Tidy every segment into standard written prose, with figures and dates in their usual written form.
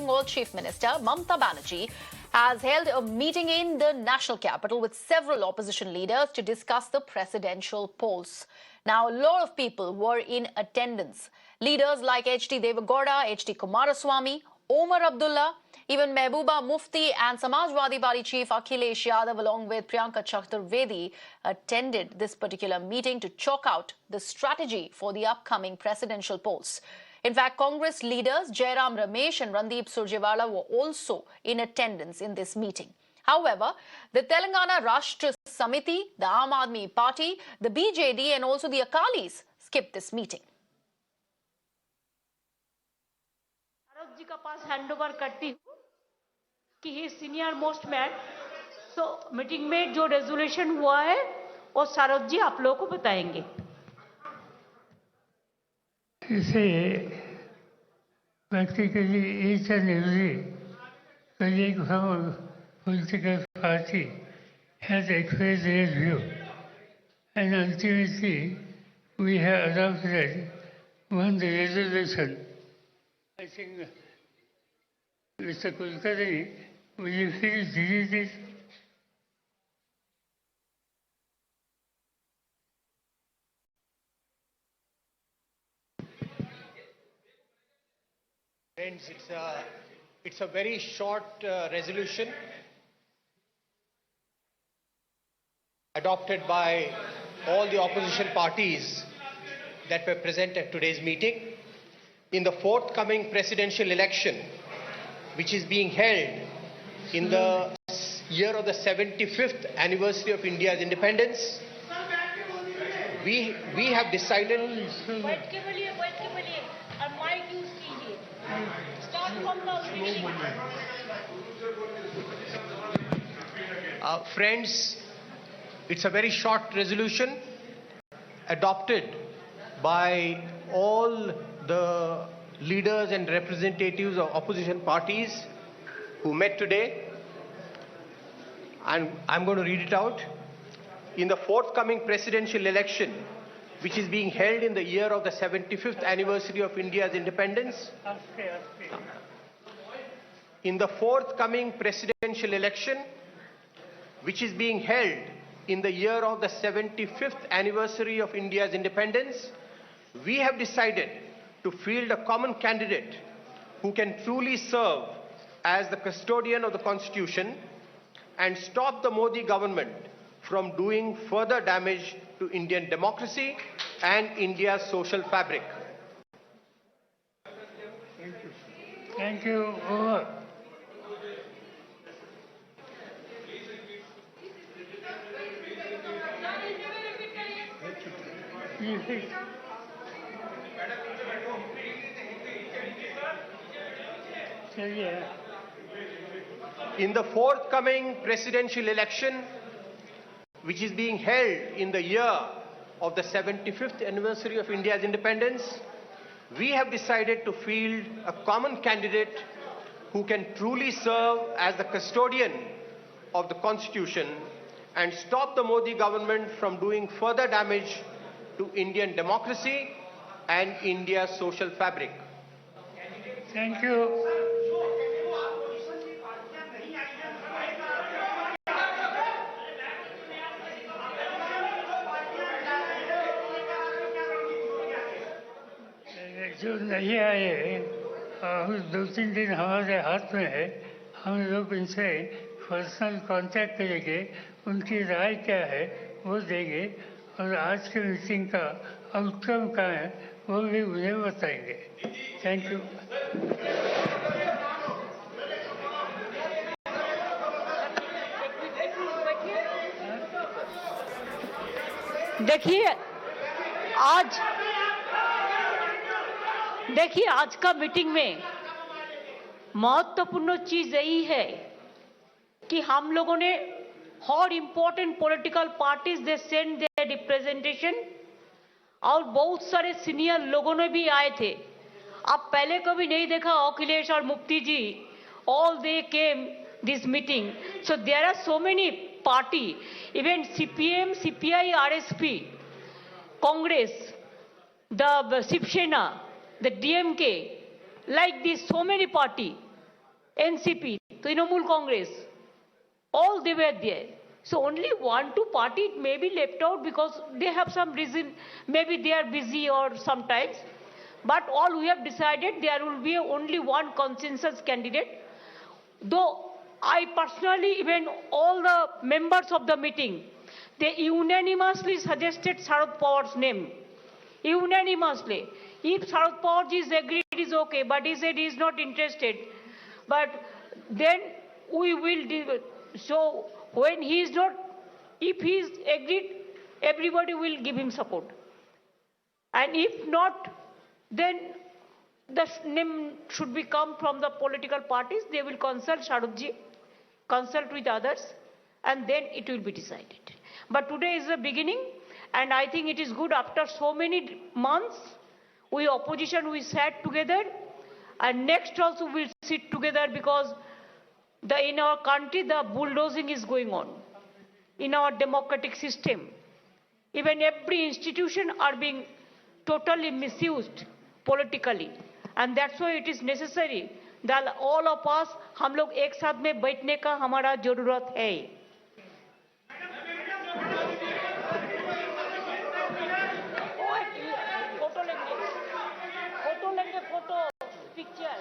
Bengal Chief Minister Mamata Banerjee has held a meeting in the national capital with several opposition leaders to discuss the presidential polls. Now, a lot of people were in attendance. Leaders like H.D. Devagowda, H.D. Kumaraswamy, Omar Abdullah, even Mehbooba Mufti and Samajwadi Party chief Akhilesh Yadav along with Priyanka Chaturvedi attended this particular meeting to chalk out the strategy for the upcoming presidential polls. In fact, Congress leaders Jairam Ramesh and Randeep Surjewala were also in attendance in this meeting. However, the Telangana Rashtra Samiti, the Aam Aadmi Party, the BJD and also the Akalis skipped this meeting. शरद जी का पास handover करती हूँ कि he senior most man so meeting में जो resolution हुआ है वो शरद जी आप लोगों को बताएंगे. इसे practically each and every colleague from a political party has expressed their view, and ultimately we have adopted one resolution. I think Mr. Kulkarni, will you please read it? Friends, it's a very short resolution adopted by all the opposition parties that were present at today's meeting. In the forthcoming presidential election, which is being held in the year of the 75th anniversary of India's independence, we have decided. Friends, it's a very short resolution adopted by all the leaders and representatives of opposition parties who met today, and I'm going to read it out. In the forthcoming presidential election, which is being held in the year of the 75th anniversary of India's independence, in the forthcoming presidential election, which is being held in the year of the 75th anniversary of India's independence, we have decided to field a common candidate who can truly serve as the custodian of the Constitution and stop the Modi government from doing further damage to Indian democracy and India's social fabric. Thank you. Over. In the forthcoming presidential election, which is being held in the year of the 75th anniversary of India's independence, we have decided to field a common candidate who can truly serve as the custodian of the Constitution and stop the Modi government from doing further damage to Indian democracy and India's social fabric. Thank you. जो नहीं आए और 2-3 दिन हमारे हाथ में है, हम लोग इनसे पर्सनल कांटेक्ट करेंगे, उनकी राय क्या है वो देंगे और आज के मीटिंग का आउटकम क्या है वो भी उन्हें बताएंगे. Thank you. देखिए आज का मीटिंग में महत्वपूर्ण चीज यही है कि हम लोगों ने और important political parties they send their representation और बहुत सारे सीनियर लोगों ने भी आए थे. आप पहले कभी नहीं देखा अखिलेश और Mufti ji, all they came this meeting. So there are so many party, even CPM, CPI, RSP, Congress, the Shiv Sena, the DMK, like this, so many party. NCP, Trinamool Congress, all they were there. So only 1-2 party may be left out because they have some reason, maybe they are busy or sometimes. But all we have decided, there will be only one consensus candidate. Though I personally, even all the members of the meeting, they unanimously suggested Sharad Pawar's name. Unanimously. If Sharad Pawar is agreed, it is okay, but he said he is not interested. But then we will do. So when he is not, if he is agreed, everybody will give him support. And if not, then the name should be come from the political parties. They will consult Sharadji, consult with others, and then it will be decided. But today is the beginning, and I think it is good after so many months, we opposition, we sat together, and next also we'll sit together because in our country, the bulldozing is going on. In our democratic system, even every institution are being totally misused politically. And that's why it is necessary that all of us, हम लोग एक साथ में बैठने का हमारा जरूरत है. Photo picture.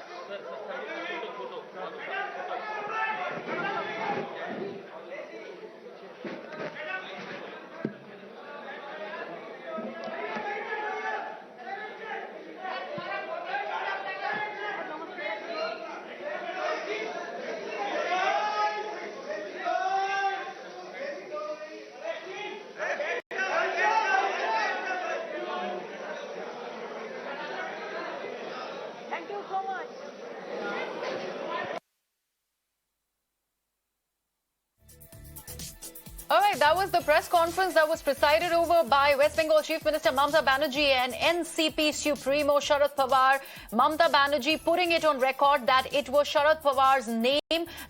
All right, that was the press conference that was presided over by West Bengal Chief Minister Mamata Banerjee and NCP Supremo Sharad Pawar. Mamata Banerjee putting it on record that it was Sharad Pawar's name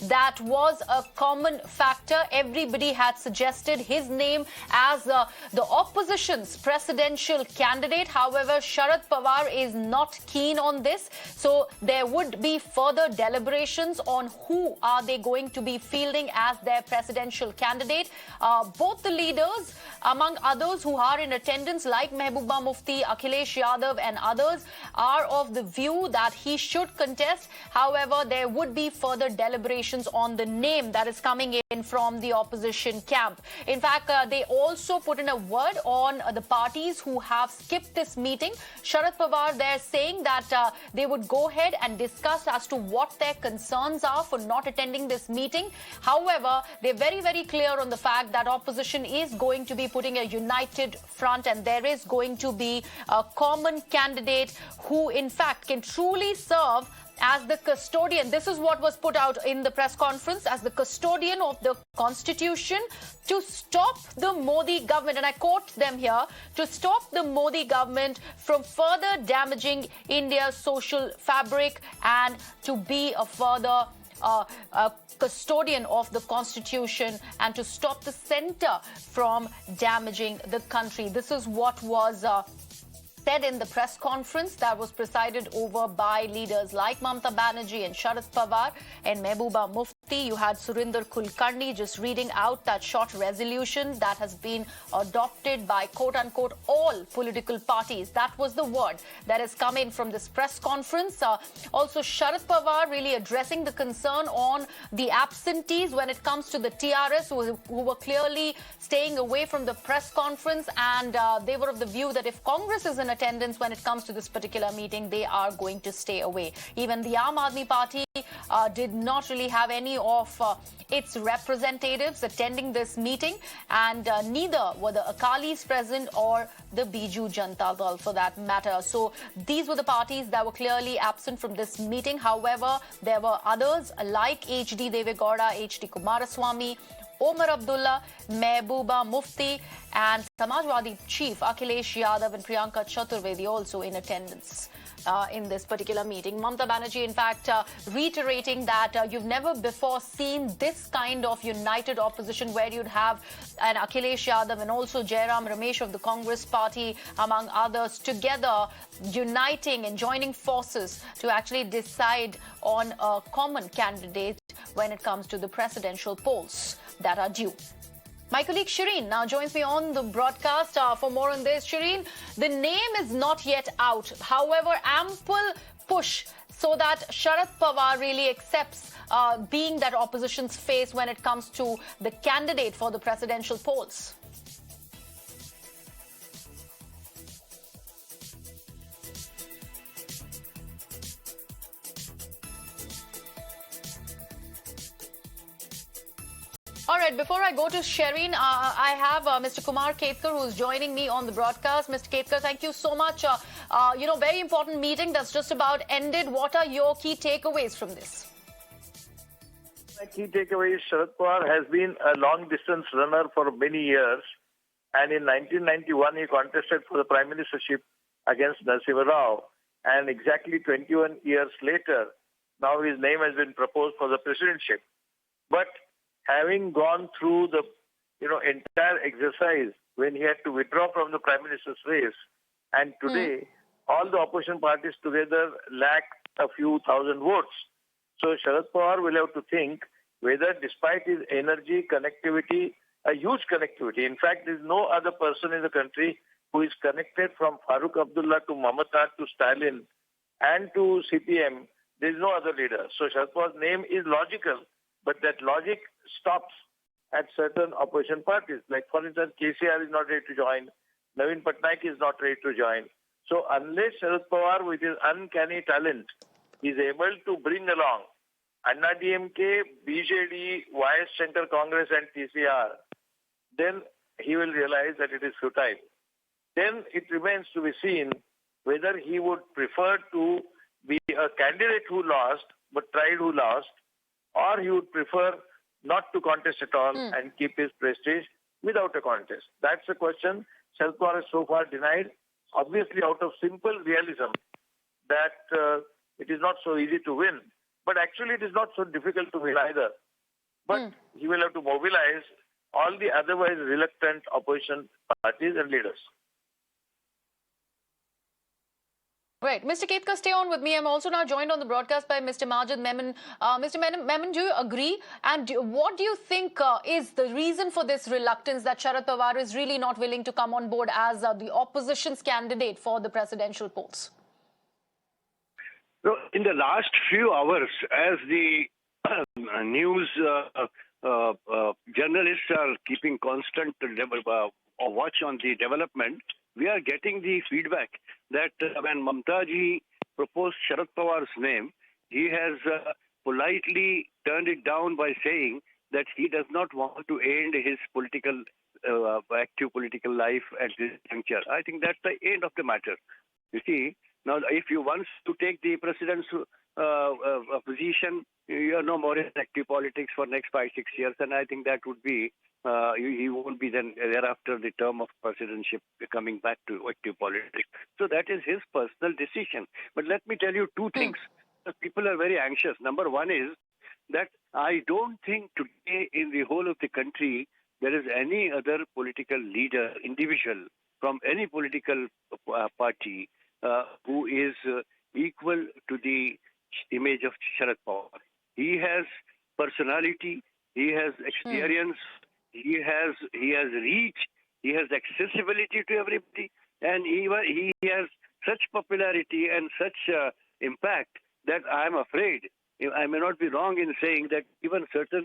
that was a common factor. Everybody had suggested his name as the opposition's presidential candidate. However, Sharad Pawar is not keen on this. So there would be further deliberations on who are they going to be fielding as their presidential candidate. Both the leaders, among others who are in attendance like Mehbooba Mufti, Akhilesh Yadav and others, are of the view that he should contest. However, there would be further deliberations on the name that is coming in from the opposition camp. In fact, they also put in a word on the parties who have skipped this meeting. Sharad Pawar, they're saying that they would go ahead and discuss as to what their concerns are for not attending this meeting. However, they're very, very clear on the fact that opposition is going to be putting a united front and there is going to be a common candidate who in fact can truly serve as the custodian. This is what was put out in the press conference, as the custodian of the constitution to stop the Modi government, and I quote them here, to stop the Modi government from further damaging India's social fabric and to be a further a custodian of the constitution and to stop the centre from damaging the country. This is what was said in the press conference that was presided over by leaders like Mamata Banerjee and Sharad Pawar and Mehbooba Mufti. You had Surinder Kulkarni just reading out that short resolution that has been adopted by quote-unquote all political parties. That was the word that has come in from this press conference. Also, Sharad Pawar really addressing the concern on the absentees when it comes to the TRS who were clearly staying away from the press conference, and they were of the view that if Congress is in attendance when it comes to this particular meeting, they are going to stay away. Even the Aam Aadmi Party did not really have any of its representatives attending this meeting, and neither were the Akalis present or the Biju Janata Dal for that matter. So these were the parties that were clearly absent from this meeting. However, there were others like H.D. Devegowda, H.D. Kumaraswamy, Omar Abdullah, Mehbooba Mufti and Samajwadi Chief Akhilesh Yadav and Priyanka Chaturvedi also in attendance. in this particular meeting. Mamata Banerjee, in fact, reiterating that you've never before seen this kind of united opposition where you'd have an Akhilesh Yadav and also Jairam Ramesh of the Congress party, among others, together uniting and joining forces to actually decide on a common candidate when it comes to the presidential polls that are due. My colleague Shireen now joins me on the broadcast for more on this. Shireen, the name is not yet out. However, ample push so that Sharad Pawar really accepts being that opposition's face when it comes to the candidate for the presidential polls. All right, before I go to Shireen, I have Mr. Kumar Ketkar, who's joining me on the broadcast. Mr. Ketkar, thank you so much. Very important meeting that's just about ended. What are your key takeaways from this? My key takeaway is Sharad Pawar has been a long-distance runner for many years. And in 1991, he contested for the Prime Ministership against Narasimha Rao. And exactly 21 years later, now his name has been proposed for the presidentship. But having gone through the entire exercise when he had to withdraw from the Prime Minister's race, and today all the opposition parties together lack a few thousand votes. So Sharad Pawar will have to think whether, despite his energy, connectivity, a huge connectivity, in fact, there is no other person in the country who is connected from Farooq Abdullah to Mamata to Stalin and to CPM. There is no other leader. So Sharad Pawar's name is logical, but that logic stops at certain opposition parties. Like, for instance, KCR is not ready to join. Naveen Patnaik is not ready to join. So unless Sharad Pawar, with his uncanny talent, is able to bring along Anna DMK, BJD, YS Shankar Congress and TCR, then he will realize that it is futile. Then it remains to be seen whether he would prefer to be a candidate who lost, but tried who lost, or he would prefer not to contest at all and keep his prestige without a contest. That's the question Sharad Pawar has so far denied, obviously out of simple realism that it is not so easy to win. But actually it is not so difficult to win either. But he will have to mobilize all the otherwise reluctant opposition parties and leaders. Right. Mr. Ketkar, stay on with me. I'm also now joined on the broadcast by Mr. Majid Memon. Mr. Memon, do you agree? And what do you think is the reason for this reluctance that Sharad Pawar is really not willing to come on board as the opposition's candidate for the presidential polls? So in the last few hours, as the news journalists are keeping constant watch on the development, we are getting the feedback that when Mamata ji proposed Sharad Pawar's name, he has politely turned it down by saying that he does not want to end his active political life at this juncture. I think that's the end of the matter. You see, now if you want to take the president's position, you are no more in active politics for next 5-6 years, and I think that would be he won't be then thereafter the term of presidentship coming back to active politics. So that is his personal decision. But let me tell you two things. People are very anxious. Number one is that I don't think today in the whole of the country there is any other political leader, individual from any political party who is equal to the image of Sharad Pawar. He has personality, he has experience, he has reach, he has accessibility to everybody, and he has such popularity and such impact that I am afraid, I may not be wrong in saying that even certain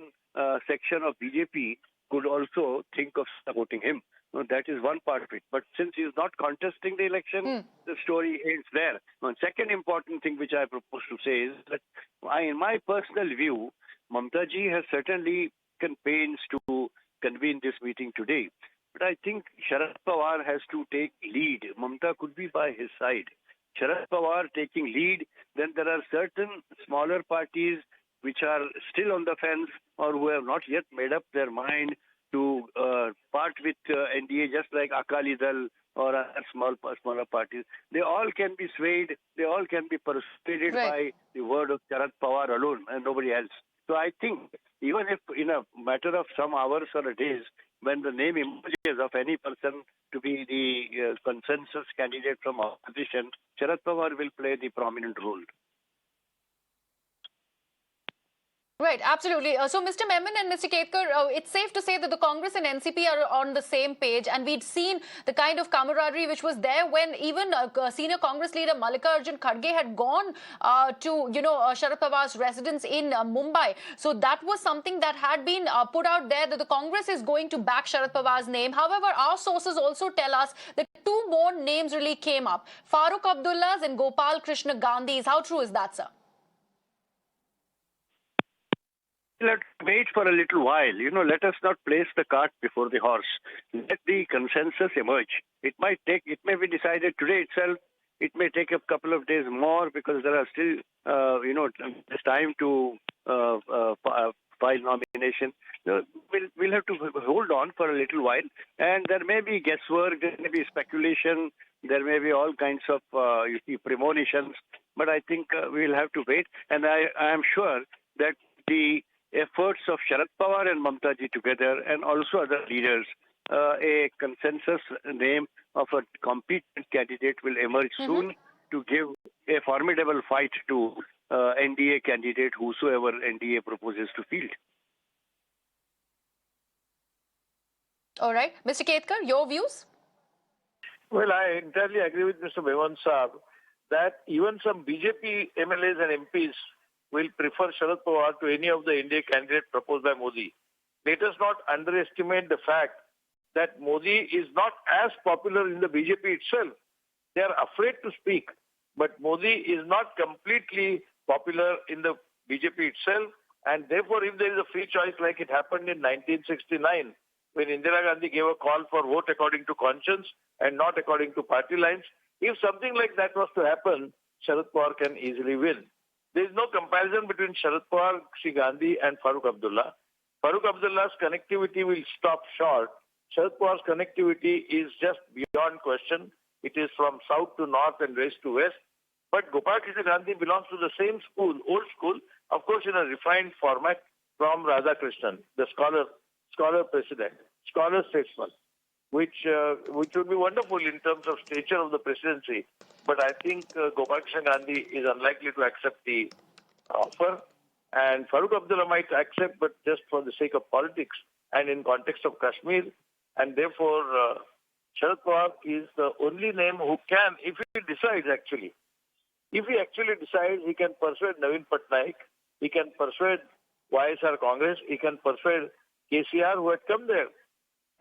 section of BJP could also think of supporting him. No, that is one part of it. But since he is not contesting the election, the story ends there. One second important thing which I propose to say is that in my personal view, Mamata ji has certainly taken pains to convene this meeting today. But I think Sharad Pawar has to take lead. Mamata could be by his side. Sharad Pawar taking lead, then there are certain smaller parties which are still on the fence or who have not yet made up their mind to part with NDA, just like Akali Dal or other smaller parties, they all can be swayed, they all can be persuaded by the word of Sharad Pawar alone and nobody else. So I think even if in a matter of some hours or days, when the name emerges of any person to be the consensus candidate from opposition, Sharad Pawar will play the prominent role. Right, absolutely. So, Mr. Memon and Mr. Ketkar, it's safe to say that the Congress and NCP are on the same page, and we'd seen the kind of camaraderie which was there when even senior Congress leader Mallikarjun Kharge had gone to, Sharad Pawar's residence in Mumbai. So that was something that had been put out there, that the Congress is going to back Sharad Pawar's name. However, our sources also tell us that two more names really came up: Farooq Abdullah's and Gopal Krishna Gandhi's. How true is that, sir? Let's wait for a little while. Let us not place the cart before the horse. Let the consensus emerge. It may be decided today itself. It may take a couple of days more because there are still, there's time to file nomination. We'll have to hold on for a little while, and there may be guesswork, there may be speculation, there may be all kinds of premonitions. But I think we'll have to wait, and I am sure that the efforts of Sharad Pawar and Mamata ji together, and also other leaders, a consensus name of a competent candidate will emerge soon to give a formidable fight to NDA candidate, whosoever NDA proposes to field. All right. Mr. Ketkar, your views? Well, I entirely agree with Mr. Memon Saab that even some BJP MLAs and MPs will prefer Sharad Pawar to any of the NDA candidate proposed by Modi. Let us not underestimate the fact that Modi is not as popular in the BJP itself. They are afraid to speak. But Modi is not completely popular in the BJP itself. And therefore, if there is a free choice like it happened in 1969, when Indira Gandhi gave a call for vote according to conscience and not according to party lines, if something like that was to happen, Sharad Pawar can easily win. There is no comparison between Sharad Pawar, Shri Gandhi and Farooq Abdullah. Farooq Abdullah's connectivity will stop short. Sharad Pawar's connectivity is just beyond question. It is from south to north and west to west. But Gopal Krishna Gandhi belongs to the same school, old school, of course in a refined format from Radhakrishnan, the scholar president, scholar statesman, which would be wonderful in terms of stature of the presidency. But I think Gopal Krishna Gandhi is unlikely to accept the offer. And Farooq Abdullah might accept, but just for the sake of politics and in context of Kashmir. And therefore, Sharad Pawar is the only name who can, if he decides actually, he can persuade Naveen Patnaik, he can persuade YSR Congress, he can persuade KCR who had come there.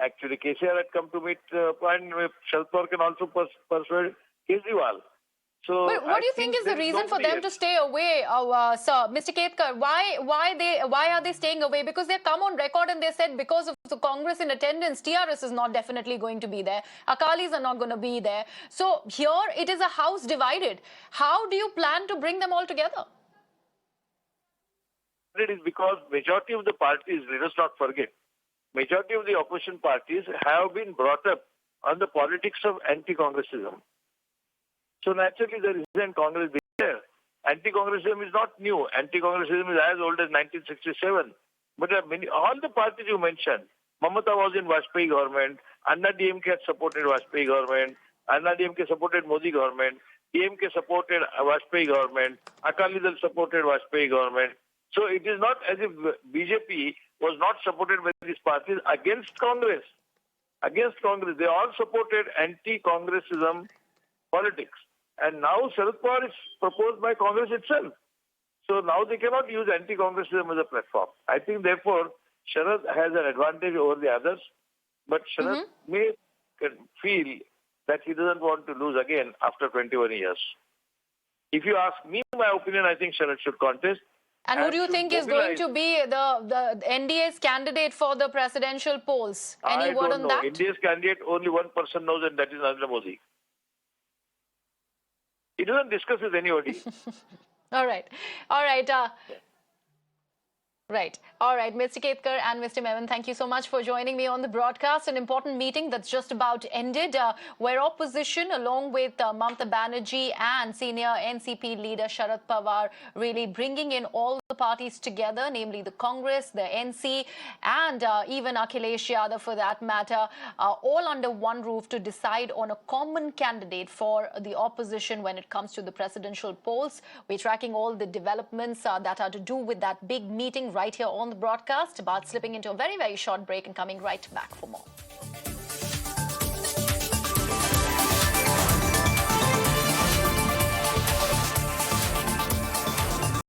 Actually, KCR had come to meet, and Sharad Pawar can also persuade Kejriwal. So but what do you think is the reason for them to stay away, sir? Mr. Ketkar, why are they staying away? Because they come on record and they said because of the Congress in attendance, TRS is not definitely going to be there. Akalis are not going to be there. So here it is a house divided. How do you plan to bring them all together? It is because majority of the parties, let us not forget, majority of the opposition parties have been brought up on the politics of anti-Congressism. So naturally, there isn't Congress being there. Anti-Congressism is not new. Anti-Congressism is as old as 1967. But all the parties you mentioned, Mamata was in Vajpayee government, Anna DMK had supported Vajpayee government, Anna DMK supported Modi government, DMK supported Vajpayee government, Akali Dal supported Vajpayee government. So it is not as if BJP was not supported by these parties against Congress. Against Congress, they all supported anti-Congressism politics. And now Sharad Pawar is proposed by Congress itself. So now they cannot use anti-Congressism as a platform. I think therefore Sharad has an advantage over the others. But Sharad may feel that he doesn't want to lose again after 21 years. If you ask me my opinion, I think Sharad should contest. And who do you think is going to be the NDA's candidate for the presidential polls? Any word on that? NDA's candidate, only one person knows, and that is Narendra Modi. He doesn't discuss with anybody. All right. All right. Right. All right, Mr. Ketkar and Mr. Mehbooba, thank you so much for joining me on the broadcast. An important meeting that's just about ended, where opposition, along with Mamata Banerjee and senior NCP leader Sharad Pawar, really bringing in all the parties together, namely the Congress, the NC, and even Akhilesh Yadav for that matter, all under one roof to decide on a common candidate for the opposition when it comes to the presidential polls. We're tracking all the developments that are to do with that big meeting right here on the broadcast, but slipping into a very, very short break and coming right back for more.